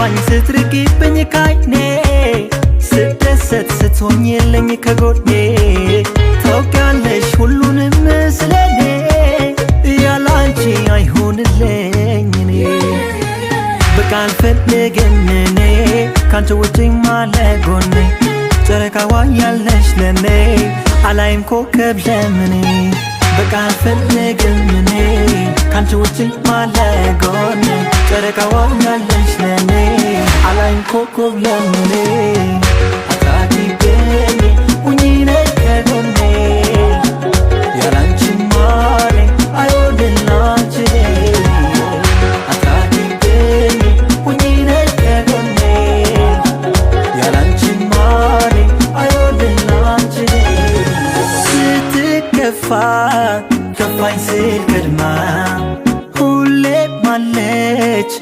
ሲከፋኝ ስትርቂብኝ ካይኔ ስደሰት ስትሆኝልኝ ከጎኔ ታውቂያለሽ ሁሉንም ስለኔ ያላንቺ አይሆንልኝ እኔ በቃ አልፈልግም እኔ ካንቺ ውጪ ማለጎኔ ጨረቃዋ ያለሽ ለኔ አላይም ኮከብ ለምኔ በቃ አልፈልግም እኔ ካንቺ ውጪ ማለጎኔ ጨረቃዋ ያለሽ ለኔ አላይም ኮከብ ለምኔ